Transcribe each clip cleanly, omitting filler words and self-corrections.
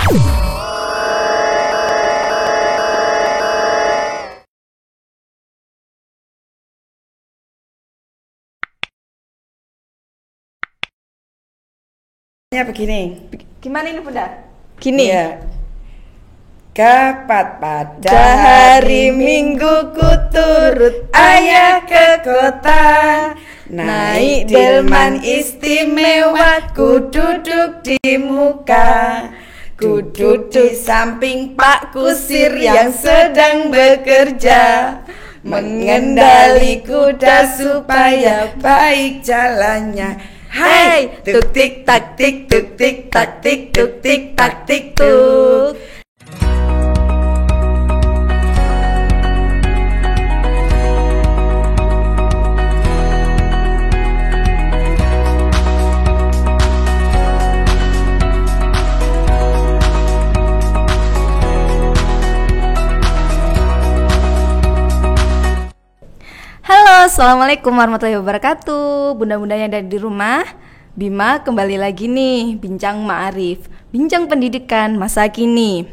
Ya begini. Gimana ini Bunda? Gini. Ya. Kapat pada hari Minggu ku turut ayah ke kota, naik delman istimewa, ku duduk di muka, ku duduk di samping Pak Kusir yang sedang bekerja, mengendali kuda supaya baik jalannya. Hai, tuk tik tak tik tuk tik tak tik tuk tik tak tik tuk. Halo, assalamualaikum warahmatullahi wabarakatuh. Bunda-bunda yang ada di rumah, Bima kembali lagi nih, Bincang Ma'arif, bincang pendidikan masa kini.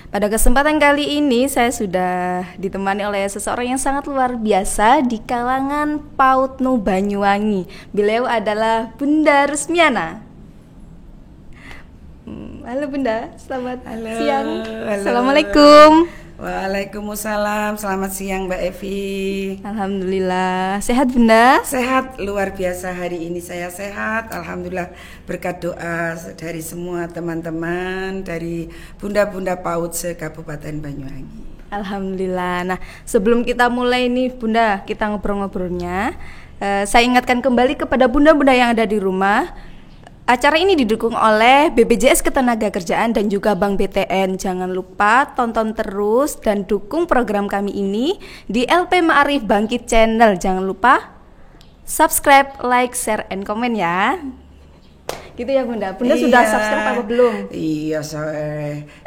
Pada kesempatan kali ini saya sudah ditemani oleh seseorang yang sangat luar biasa di kalangan PAUD Nu Banyuwangi. Beliau adalah Bunda Rusmiana. Halo Bunda, selamat siang. Halo. Assalamualaikum. Waalaikumsalam, selamat siang Mbak Evi. Alhamdulillah, sehat Bunda? Sehat, luar biasa hari ini saya sehat. Alhamdulillah berkat doa dari semua teman-teman, dari bunda-bunda PAUD se-Kabupaten Banyuwangi. Alhamdulillah. Nah, sebelum kita mulai nih Bunda, kita ngobrol-ngobrolnya, saya ingatkan kembali kepada bunda-bunda yang ada di rumah. Acara ini didukung oleh BPJS Ketenagakerjaan dan juga Bank BTN. Jangan lupa tonton terus dan dukung program kami ini di LP Ma'arif Bangkit Channel. Jangan lupa subscribe, like, share, and comment ya. Gitu ya Bunda. Bunda Iya. sudah subscribe apa belum? Iya,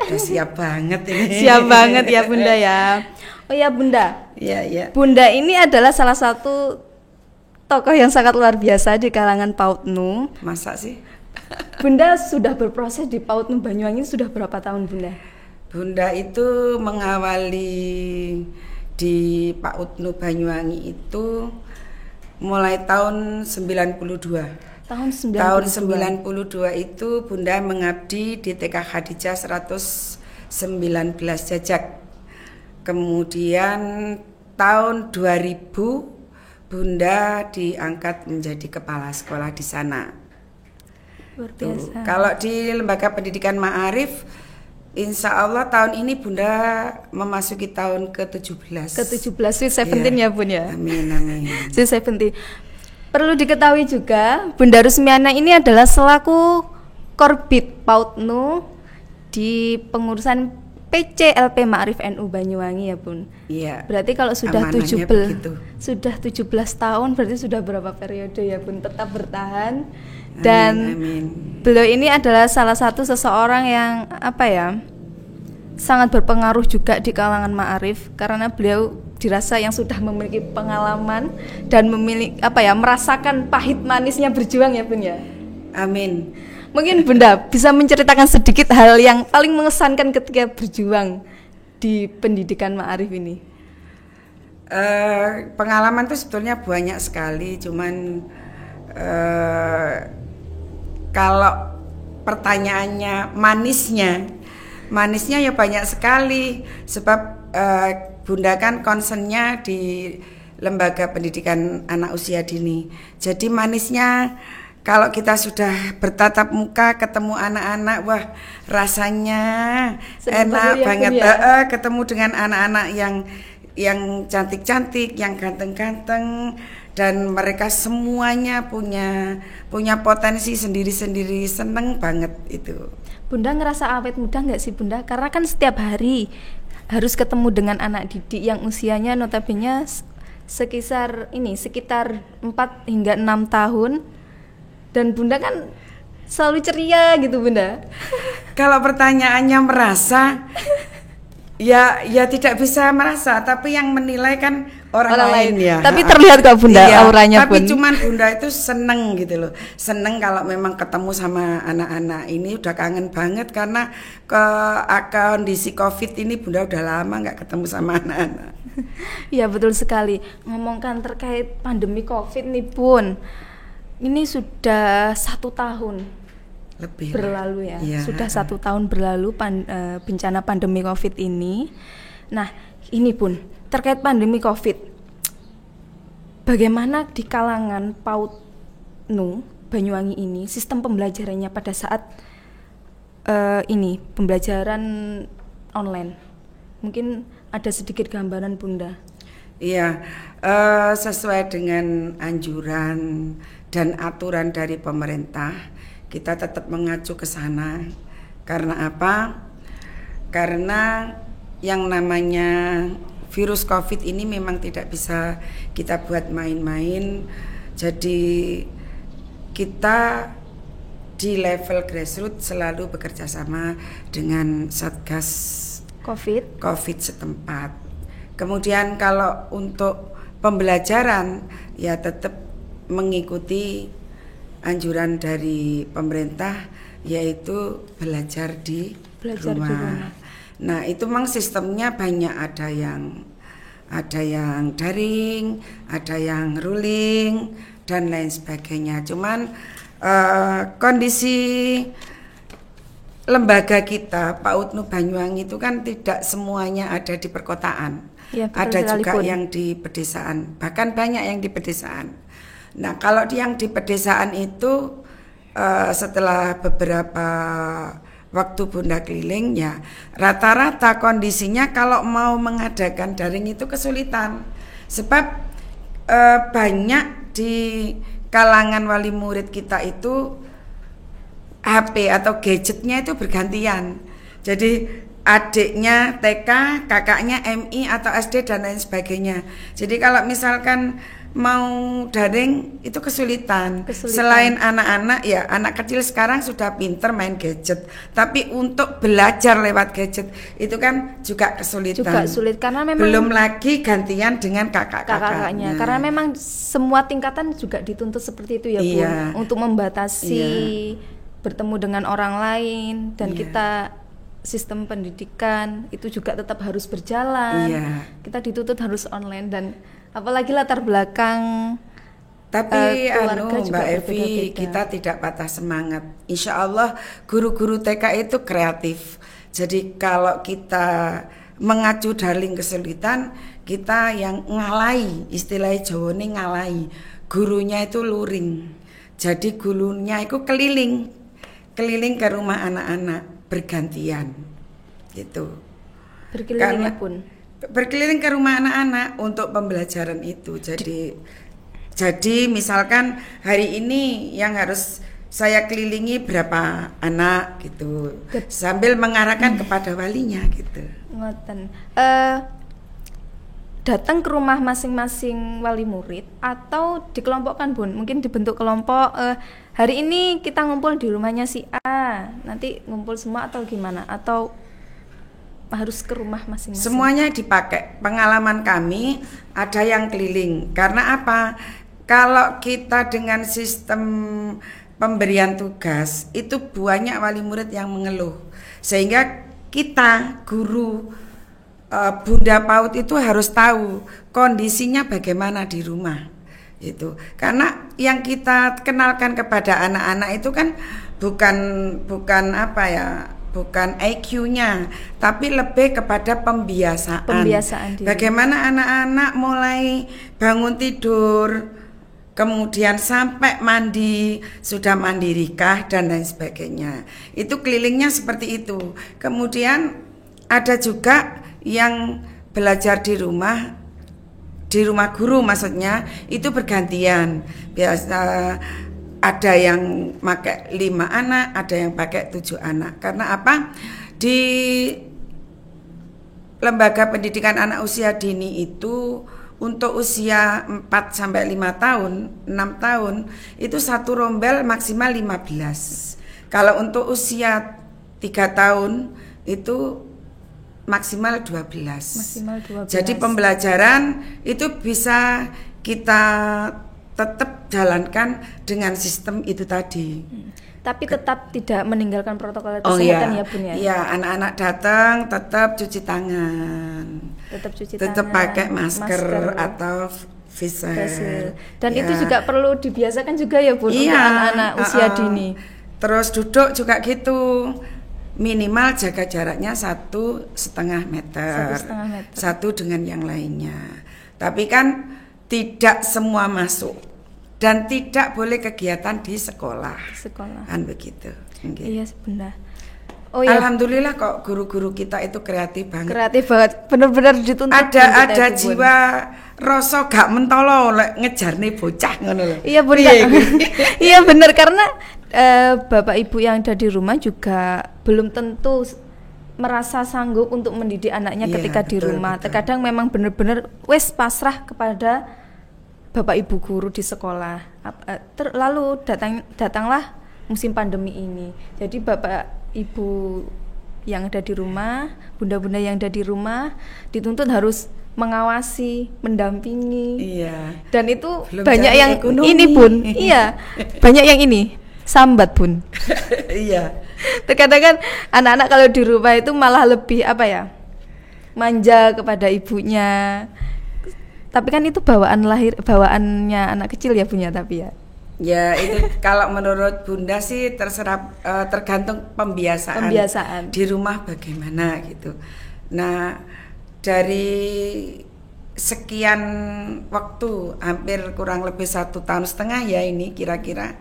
udah siap banget ini. Siap banget ya Bunda ya. Oh ya Bunda. Iya. Bunda ini adalah salah satu tokoh yang sangat luar biasa di kalangan PAUD Nu. Masa sih? Bunda sudah berproses di PAUD Nu Banyuwangi sudah berapa tahun Bunda? Bunda itu mengawali di PAUD Nu Banyuwangi itu mulai tahun 92. Tahun 92. Tahun 92 itu Bunda mengabdi di TK Khadijah 119 Jajak. Kemudian tahun 2000 Bunda diangkat menjadi kepala sekolah di sana. Luar biasa. Kalau di lembaga pendidikan Ma'arif, insya Allah tahun ini Bunda memasuki tahun ke-17. Ke-17, Sweet 17 ya Bun ya. Amin. Sweet 17. Perlu diketahui juga, Bunda Rusmiana ini adalah selaku Korbit PAUD Nu di pengurusan PC LP Ma'arif NU Banyuwangi ya Bun. Iya. Berarti kalau sudah Amanahnya 17 tahun berarti sudah berapa periode ya Bun tetap bertahan. Dan amin. Beliau ini adalah salah satu seseorang yang sangat berpengaruh juga di kalangan Ma'arif karena beliau dirasa yang sudah memiliki pengalaman dan merasakan pahit manisnya berjuang ya Bun ya. Amin. Mungkin Bunda bisa menceritakan sedikit hal yang paling mengesankan ketika berjuang di pendidikan Ma'arif ini. Pengalaman itu sebetulnya banyak sekali, cuman kalau pertanyaannya manisnya ya banyak sekali, sebab Bunda kan concernnya di lembaga pendidikan anak usia dini. Jadi manisnya kalau kita sudah bertatap muka ketemu anak-anak, wah rasanya enak banget ya? Ketemu dengan anak-anak yang cantik-cantik, yang ganteng-ganteng, dan mereka semuanya punya potensi sendiri-sendiri, seneng banget itu. Bunda ngerasa awet muda nggak sih Bunda? Karena kan setiap hari harus ketemu dengan anak didik yang usianya notabene sekitar 4 hingga 6 tahun. Dan Bunda kan selalu ceria gitu Bunda. Kalau pertanyaannya merasa, ya tidak bisa merasa, tapi yang menilai kan orang lain ya. Tapi terlihat kok Bunda iya, auranya tapi pun. cuman Bunda itu seneng gitu loh. Seneng kalau memang ketemu sama anak-anak ini, udah kangen banget karena kondisi Covid ini Bunda udah lama nggak ketemu sama anak-anak. Iya betul sekali. Ngomongkan terkait pandemi Covid nih Bun, ini sudah 1 tahun Lebih berlalu ya. Iya. Sudah 1 tahun berlalu bencana pandemi Covid ini. Nah ini Bun, terkait pandemi Covid, bagaimana di kalangan PAUD Nu Banyuwangi ini sistem pembelajarannya pada saat ini pembelajaran online? Mungkin ada sedikit gambaran Bunda. Iya, sesuai dengan anjuran dan aturan dari pemerintah, kita tetap mengacu ke sana. Karena apa? Karena yang namanya virus Covid ini memang tidak bisa kita buat main-main. Jadi kita di level grassroots selalu bekerja sama dengan Satgas COVID setempat. Kemudian kalau untuk pembelajaran ya tetap mengikuti anjuran dari pemerintah, yaitu belajar di rumah. Nah itu memang sistemnya banyak, ada yang daring, ada yang ruling dan lain sebagainya. Cuman kondisi lembaga kita PAUD Nu Banyuwangi itu kan tidak semuanya ada di perkotaan. Ya, ada juga yang di pedesaan, bahkan banyak yang di pedesaan. Nah kalau yang di pedesaan itu setelah beberapa waktu Bunda keliling ya rata-rata kondisinya kalau mau mengadakan daring itu kesulitan. Sebab banyak di kalangan wali murid kita itu HP atau gadgetnya itu bergantian. Jadi adiknya TK, kakaknya MI atau SD dan lain sebagainya. Jadi kalau misalkan mau daring itu kesulitan. Selain anak-anak ya, anak kecil sekarang sudah pinter main gadget. Tapi untuk belajar lewat gadget itu kan juga kesulitan. Juga sulit karena memang belum lagi gantian dengan kakak-kakaknya. Karena memang semua tingkatan juga dituntut seperti itu ya Bu, untuk membatasi bertemu dengan orang lain dan kita sistem pendidikan itu juga tetap harus berjalan. Kita dituntut harus online dan apalagi latar belakang. Tapi Mbak Evi, kita tidak patah semangat. Insya Allah guru-guru TK itu kreatif. Jadi kalau kita mengacu daring kesulitan, kita yang ngalai, istilahnya Jawa ini ngalai. Gurunya itu luring. Jadi gurunya itu keliling ke rumah anak-anak bergantian gitu. Berkeliling ke rumah anak-anak untuk pembelajaran itu. Jadi misalkan hari ini yang harus saya kelilingi berapa anak gitu, sambil mengarahkan kepada walinya gitu. Ngoten. Datang ke rumah masing-masing wali murid atau dikelompokkan Bun, mungkin dibentuk kelompok, hari ini kita ngumpul di rumahnya si A, nanti ngumpul semua atau gimana, atau harus ke rumah masing-masing? Semuanya dipakai. Pengalaman kami ada yang keliling. Karena apa? Kalau kita dengan sistem pemberian tugas itu banyak wali murid yang mengeluh, sehingga kita guru Bunda PAUD itu harus tahu kondisinya bagaimana di rumah itu. Karena yang kita kenalkan kepada anak-anak itu kan bukan apa ya, bukan IQ-nya, tapi lebih kepada pembiasaan diri. Bagaimana anak-anak mulai bangun tidur, kemudian sampai mandi, sudah mandirikah dan lain sebagainya. Itu kelilingnya seperti itu. Kemudian ada juga yang belajar di rumah guru maksudnya, itu bergantian. Biasa ada yang pakai 5 anak, ada yang pakai 7 anak. Karena apa? Di lembaga pendidikan anak usia dini itu untuk usia 4 sampai 5 tahun, 6 tahun itu satu rombel maksimal 15. Kalau untuk usia 3 tahun itu maksimal 12. Maksimal 12. Jadi pembelajaran itu bisa kita tetap jalankan dengan sistem itu tadi. Tapi tetap tidak meninggalkan protokol kesehatan ya Bun ya? Iya, anak-anak datang tetap cuci tangan. Tetap pakai masker atau face shield. Dan itu juga perlu dibiasakan juga ya Bun untuk anak-anak usia dini. Terus duduk juga gitu. Minimal jaga jaraknya 1,5 meter. Satu dengan yang lainnya. Tapi kan tidak semua masuk. Dan tidak boleh kegiatan di sekolah. Kan begitu. Iya sebenarnya. Alhamdulillah kok guru-guru kita itu kreatif banget. Kreatif banget, benar-benar dituntut. Ada jiwa rasa gak mentolo lek ngejarne bocah ngono lho. Iya benar. Iya benar karena bapak ibu yang ada di rumah juga belum tentu merasa sanggup untuk mendidik anaknya ketika di rumah. Terkadang memang benar-benar wes pasrah kepada bapak ibu guru di sekolah. Lalu datanglah musim pandemi ini. Jadi bapak ibu yang ada di rumah, bunda-bunda yang ada di rumah dituntut harus mengawasi, mendampingi. Iya. Dan itu belum banyak yang ekonomi. Ini Bun. Iya. Banyak yang ini sambat Bun. Iya. Terkadang kan anak-anak kalau di rumah itu malah lebih manja kepada ibunya. Tapi kan itu bawaannya anak kecil ya punya tapi ya. Ya itu kalau menurut Bunda sih terserah tergantung pembiasaan di rumah bagaimana gitu. Nah dari sekian waktu hampir kurang lebih 1,5 tahun ya ini kira-kira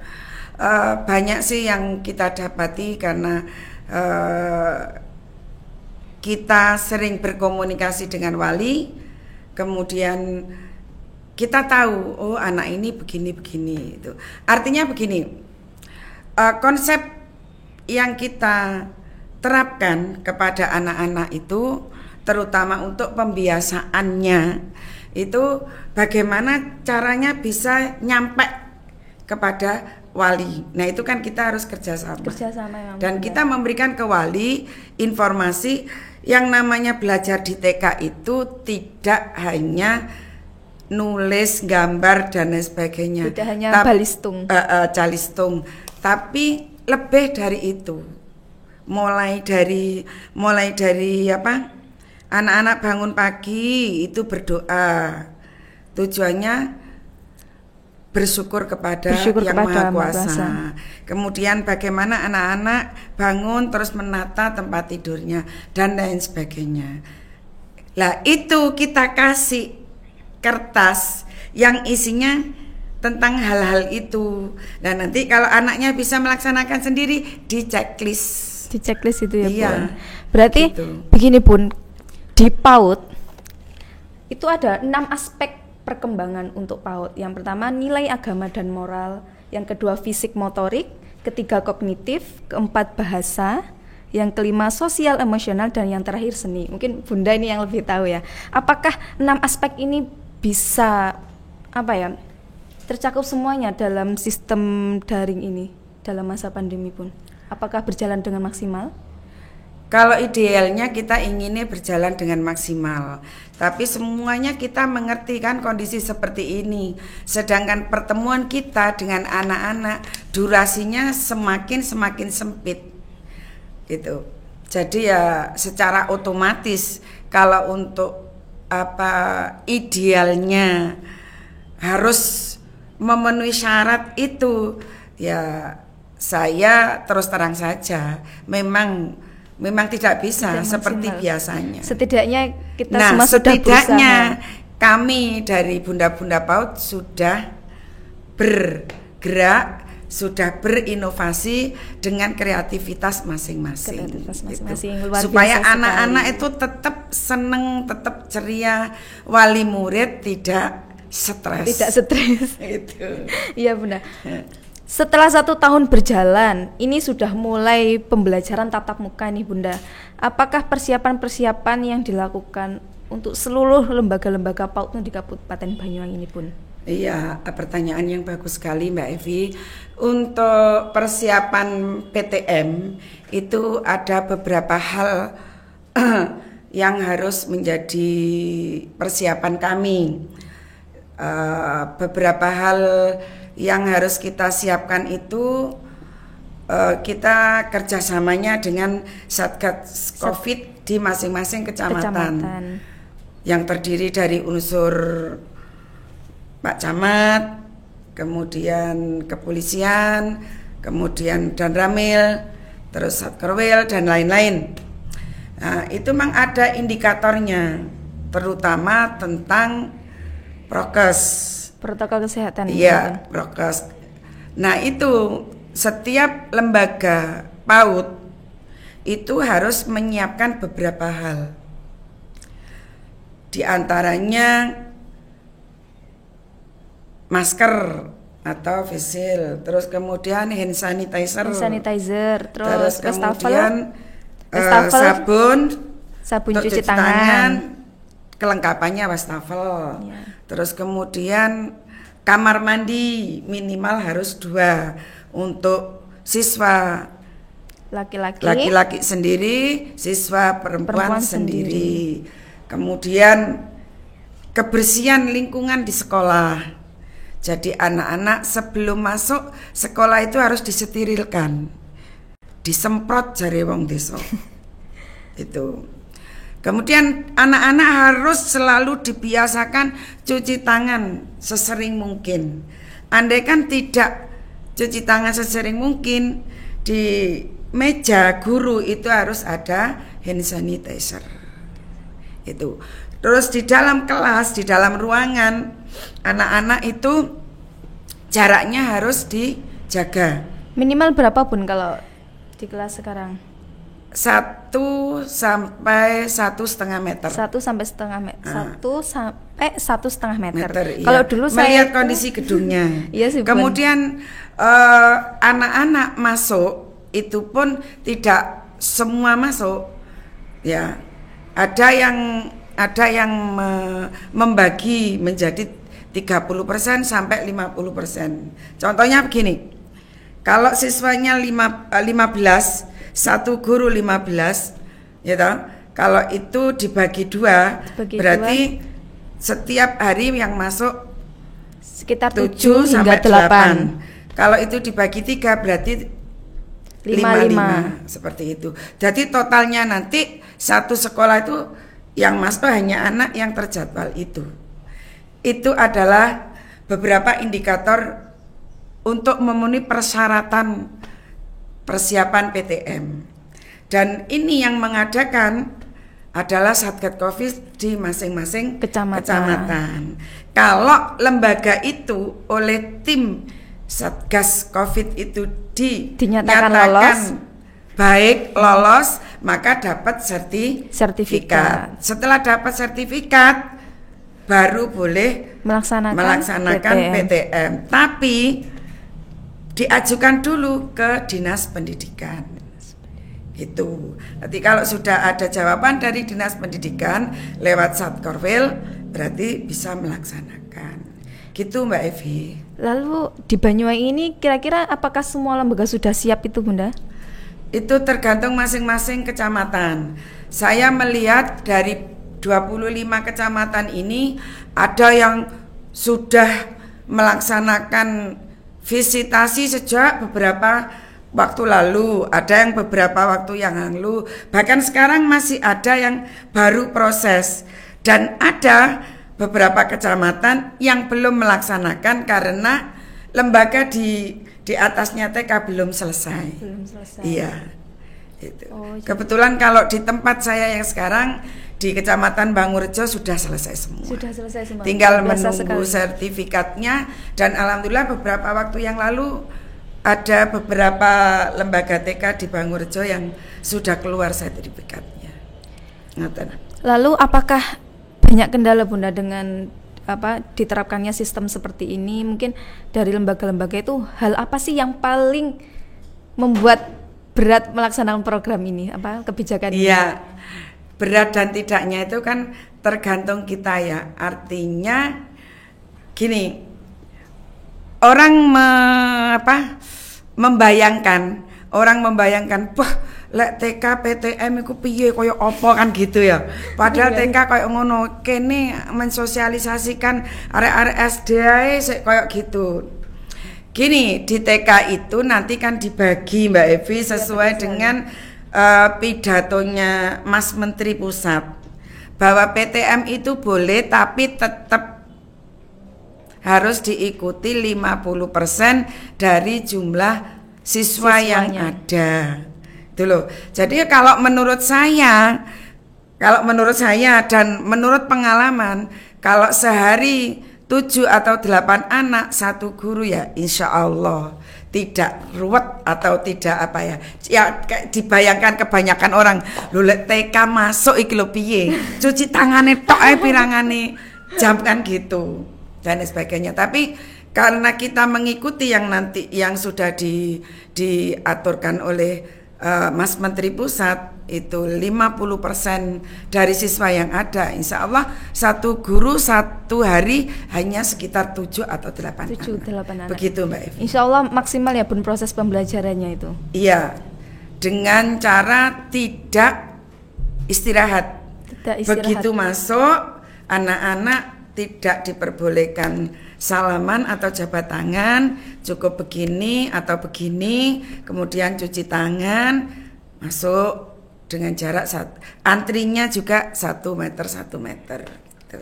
banyak sih yang kita dapati karena kita sering berkomunikasi dengan wali, kemudian kita tahu anak ini begini itu. Artinya begini, konsep yang kita terapkan kepada anak-anak itu terutama untuk pembiasaannya itu bagaimana caranya bisa nyampe kepada wali. Nah itu kan kita harus kerjasama dan kita memberikan ke wali informasi yang namanya belajar di TK itu tidak hanya nulis, gambar dan lain sebagainya. Tidak hanya balistung. Calistung, tapi lebih dari itu. Mulai dari anak-anak bangun pagi itu berdoa. Tujuannya bersyukur kepada Yang Maha Kuasa. Kemudian bagaimana anak-anak bangun terus menata tempat tidurnya dan lain sebagainya. Lah itu kita kasih kertas yang isinya tentang hal-hal itu. Dan nanti kalau anaknya bisa melaksanakan sendiri di checklist. Di checklist itu ya Bun. Berarti gitu. Begini Bun, di PAUD itu ada 6 aspek perkembangan untuk PAUD. Yang pertama nilai agama dan moral, yang kedua fisik motorik, ketiga kognitif, keempat bahasa, yang kelima sosial emosional, dan yang terakhir seni. Mungkin Bunda ini yang lebih tahu ya. Apakah 6 aspek ini bisa tercakup semuanya dalam sistem daring ini dalam masa pandemi pun? Apakah berjalan dengan maksimal? Kalau idealnya kita inginnya berjalan dengan maksimal, tapi semuanya kita mengerti kan kondisi seperti ini. Sedangkan pertemuan kita dengan anak-anak durasinya semakin sempit gitu. Jadi ya secara otomatis kalau untuk idealnya harus memenuhi syarat itu ya saya terus terang saja memang tidak bisa seperti biasanya. Setidaknya kita semua sudah berusaha. Kami dari Bunda-Bunda PAUD sudah bergerak, sudah berinovasi dengan kreativitas masing-masing. Gitu. Supaya anak-anak itu tetap seneng, tetap ceria, wali murid tidak stres. Itu. Iya Bunda. Setelah 1 tahun berjalan, ini sudah mulai pembelajaran tatap muka nih Bunda. Apakah persiapan-persiapan yang dilakukan untuk seluruh lembaga-lembaga PAUD di Kabupaten Banyuwangi ini Bun? Iya, pertanyaan yang bagus sekali Mbak Evi. Untuk persiapan PTM itu ada beberapa hal yang harus menjadi persiapan kami. Beberapa hal yang harus kita siapkan itu kita kerjasamanya dengan Satgas COVID di masing-masing kecamatan. Yang terdiri dari unsur Pak Camat, kemudian kepolisian, kemudian Danramil, terus Satkorwil dan lain-lain. Nah, itu memang ada indikatornya, terutama tentang prokes, protokol kesehatan. Iya, prokes. Nah, itu setiap lembaga PAUD itu harus menyiapkan beberapa hal. Di antaranya masker atau face shield, terus kemudian hand sanitizer, terus kemudian sabun cuci tangan, kelengkapannya wastafel. Ya. Terus kemudian kamar mandi minimal harus 2 untuk siswa laki-laki sendiri, siswa perempuan sendiri. Kemudian kebersihan lingkungan di sekolah. Jadi anak-anak sebelum masuk sekolah itu harus disterilkan, disemprot jare wong desa. Itu. Kemudian anak-anak harus selalu dibiasakan cuci tangan sesering mungkin. Andaikan tidak cuci tangan sesering mungkin, di meja guru itu harus ada hand sanitizer. Itu. Terus di dalam kelas, di dalam ruangan, anak-anak itu jaraknya harus dijaga. Minimal berapa Bun kalau di kelas sekarang? 1 sampai 1,5 meter. 1 sampai 1,5 meter. 1,5 meter. Iya. Kalau dulu saya melihat kondisi gedungnya. Iya sih, kemudian anak-anak masuk itu pun tidak semua masuk. Ya. Ada yang membagi menjadi 30% sampai 50%. Contohnya begini. Kalau siswanya 15, satu guru 15, ya toh? Kalau itu dibagi 2, berarti setiap hari yang masuk sekitar 7 hingga sampai 8. Kalau itu dibagi 3 berarti 5 seperti itu. Jadi totalnya nanti satu sekolah itu yang masuk hanya anak yang terjadwal itu. Itu adalah beberapa indikator untuk memenuhi persyaratan persiapan PTM. Dan ini yang mengadakan adalah Satgas COVID di masing-masing kecamatan. Kalau lembaga itu oleh tim Satgas COVID itu dinyatakan lolos, maka dapat sertifikat. Setelah dapat sertifikat baru boleh melaksanakan PTM. Tapi diajukan dulu ke Dinas Pendidikan. Gitu. Nanti kalau sudah ada jawaban dari Dinas Pendidikan lewat Satkorwil, berarti bisa melaksanakan. Gitu Mbak Evi. Lalu di Banyuwangi ini kira-kira apakah semua lembaga sudah siap itu Bunda? Itu tergantung masing-masing kecamatan. Saya melihat dari 25 kecamatan ini ada yang sudah melaksanakan visitasi sejak beberapa waktu lalu, ada yang beberapa waktu yang lalu, bahkan sekarang masih ada yang baru proses, dan ada beberapa kecamatan yang belum melaksanakan karena lembaga di atasnya TK belum selesai. Iya. Itu. Kebetulan kalau di tempat saya yang sekarang di Kecamatan Bangurejo sudah selesai semua. Tinggal menunggu sertifikatnya, dan alhamdulillah beberapa waktu yang lalu ada beberapa lembaga TK di Bangurejo yang sudah keluar sertifikatnya. Lalu apakah banyak kendala Bunda dengan diterapkannya sistem seperti ini? Mungkin dari lembaga-lembaga itu hal apa sih yang paling membuat berat melaksanakan program ini, kebijakan ini? Iya. Berat dan tidaknya itu kan tergantung kita ya. Artinya gini, orang membayangkan, wah lek TK PTM iku piye koyo apa kan gitu ya. Padahal TK koyo ngono, kene mensosialisasikan arek-arek SD ae sik koyo gitu. Gini, di TK itu nanti kan dibagi Mbak Evi sesuai dengan pidatonya Mas Menteri Pusat. Bahwa PTM itu boleh tapi tetap harus diikuti 50% dari jumlah siswa yang ada. Itu loh. Jadi kalau menurut saya dan menurut pengalaman, kalau sehari 7 atau 8 anak satu guru ya insya Allah tidak ruwet atau tidak apa ya. Ya dibayangkan kebanyakan orang lulek TK masuk iki lho piye. Cuci tangane tok ae pirangane jam kan gitu dan sebagainya. Tapi karena kita mengikuti yang nanti yang sudah diaturkan oleh Mas Menteri Pusat itu 50% dari siswa yang ada, insya Allah satu guru satu hari hanya sekitar 7 atau 8 anak. Begitu Mbak Evi. Insya Allah maksimal ya Bun proses pembelajarannya itu. Iya, dengan cara tidak istirahat. Begitu masuk anak-anak tidak diperbolehkan salaman atau jabat tangan, cukup begini atau begini, kemudian cuci tangan, masuk dengan jarak antrinya juga 1 meter gitu.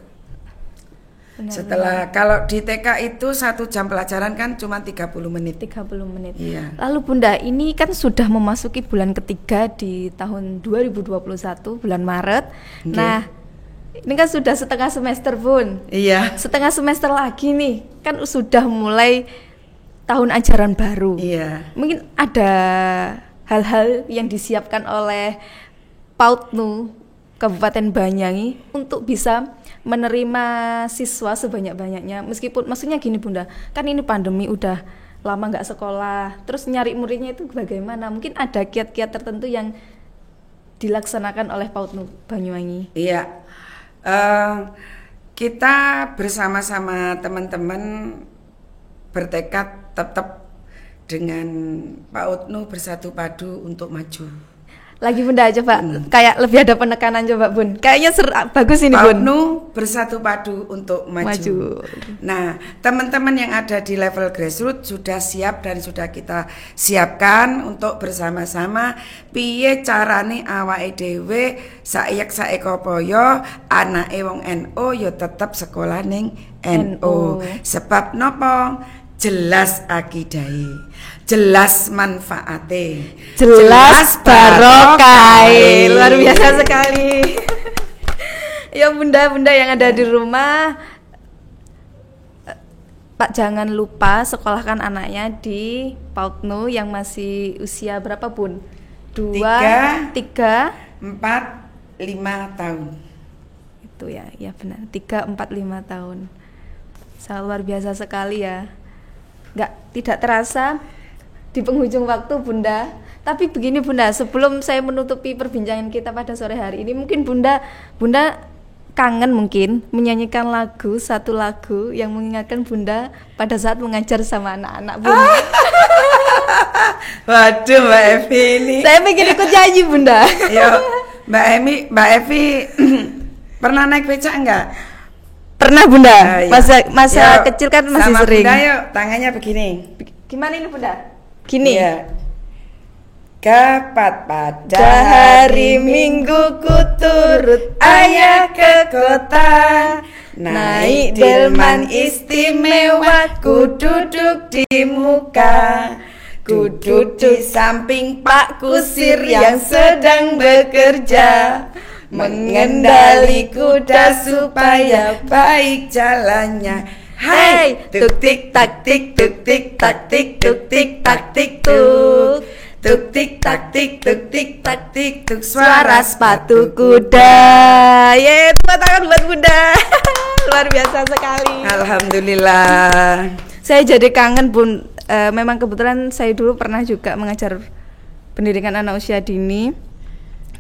Setelah kalau di TK itu 1 jam pelajaran kan cuma 30 menit. 30 menit. Iya. Lalu Bunda, ini kan sudah memasuki bulan ketiga di tahun 2021, bulan Maret. Okay. Nah, ini kan sudah setengah semester Bun. Iya. Setengah semester lagi nih, kan sudah mulai tahun ajaran baru. Iya. Mungkin ada hal-hal yang disiapkan oleh PAUDNU Kabupaten Banyuwangi untuk bisa menerima siswa sebanyak-banyaknya. Meskipun maksudnya gini Bunda, kan ini pandemi udah lama nggak sekolah, terus nyari muridnya itu bagaimana? Mungkin ada kiat-kiat tertentu yang dilaksanakan oleh PAUDNU Banyuwangi. Iya. Kita bersama-sama teman-teman bertekad tetap dengan PAUDNU bersatu padu untuk maju. Lagi Bunda coba kayak lebih ada penekanan coba Bun. Kayaknya bagus ini Bun. PAUDNU bersatu padu untuk maju. Nah, teman-teman yang ada di level grassroots sudah siap dan sudah kita siapkan untuk bersama-sama piye carane awake dhewe saek-saek kaya anake wong NU ya tetep sekolah ning NU. Sebab nopo? Jelas akidahe, jelas manfaate, jelas barokah. Luar biasa sekali. Ya bunda-bunda yang ada di rumah, Pak jangan lupa sekolahkan anaknya di PAUDNU yang masih usia berapa Bun? 2, 3, 4, 5 tahun. Itu ya benar. 3, 4, 5 tahun. Sangat luar biasa sekali ya. Tidak terasa di penghujung waktu Bunda. Tapi begini Bunda, sebelum saya menutupi perbincangan kita pada sore hari ini, mungkin Bunda kangen mungkin menyanyikan satu lagu yang mengingatkan Bunda pada saat mengajar sama anak-anak Bunda. Waduh Mbak Evi ini. Saya pengen ikut nyanyi Bunda. Yo, Mbak Evi pernah naik becak enggak? Pernah Bunda, iya. masa kecil kan masih sama sering. Bunda yuk, tangannya begini. Gimana ini Bunda? Gini. Iya. Kapat pada hari Minggu ku turut ayah ke kota, naik delman istimewa, ku duduk di muka, ku duduk di samping Pak Kusir yang sedang bekerja, mengendali kuda supaya baik jalannya. Hai, tuk tik tak tik, tuk tik tak tik, tuk tik tak tik tuk, tuk tik tak tik, tuk tik tak tik tuk, suara sepatu kuda. Ye, tepuk tangan buat Bunda. Luar biasa sekali. Alhamdulillah. Saya jadi kangen Bun. Memang kebetulan saya dulu pernah juga mengajar pendidikan anak usia dini.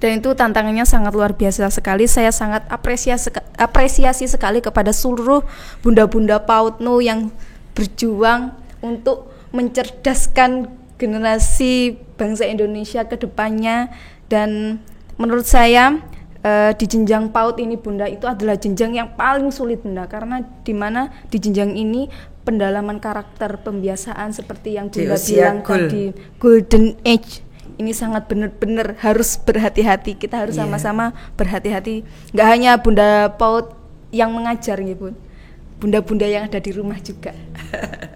Dan itu tantangannya sangat luar biasa sekali. Saya sangat apresiasi sekali kepada seluruh bunda-bunda PAUDNU yang berjuang untuk mencerdaskan generasi bangsa Indonesia ke depannya. Dan menurut saya di jenjang PAUD ini Bunda itu adalah jenjang yang paling sulit Bunda, karena di jenjang ini pendalaman karakter, pembiasaan seperti yang Bunda bilang tadi, golden age ini sangat benar-benar harus berhati-hati. Kita harus sama-sama berhati-hati. Nggak hanya Bunda PAUD yang mengajar ya Bun, bunda-bunda yang ada di rumah juga.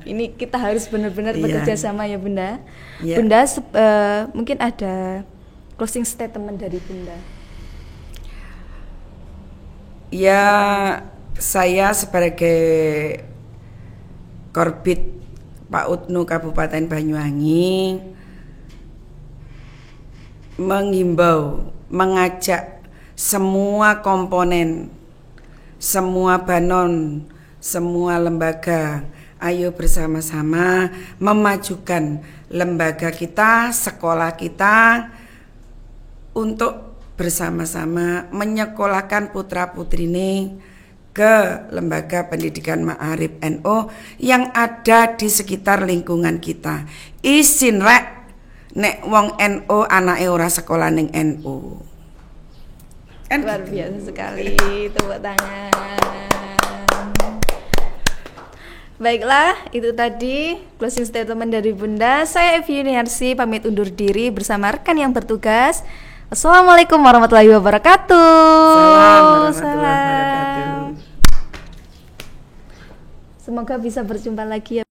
Ini kita harus benar-benar bekerja sama ya Bunda. Bunda mungkin ada closing statement dari Bunda. Ya, saya sebagai Korbit PAUDNU Kabupaten Banyuwangi menghimbau, mengajak semua komponen, semua banon, semua lembaga, ayo bersama-sama memajukan lembaga kita, sekolah kita, untuk bersama-sama menyekolahkan putra-putri ini ke lembaga pendidikan Ma'arif NU yang ada di sekitar lingkungan kita. Isin rek nek wong NU anake ora sekolah ning NU. Luar biasa sekali, tepuk tangan. Baiklah, itu tadi closing statement dari Bunda. Saya Evi Yuniarsi pamit undur diri bersama rekan yang bertugas. Assalamualaikum warahmatullahi wabarakatuh. Salam warahmatullahi wabarakatuh. Semoga bisa berjumpa lagi ya.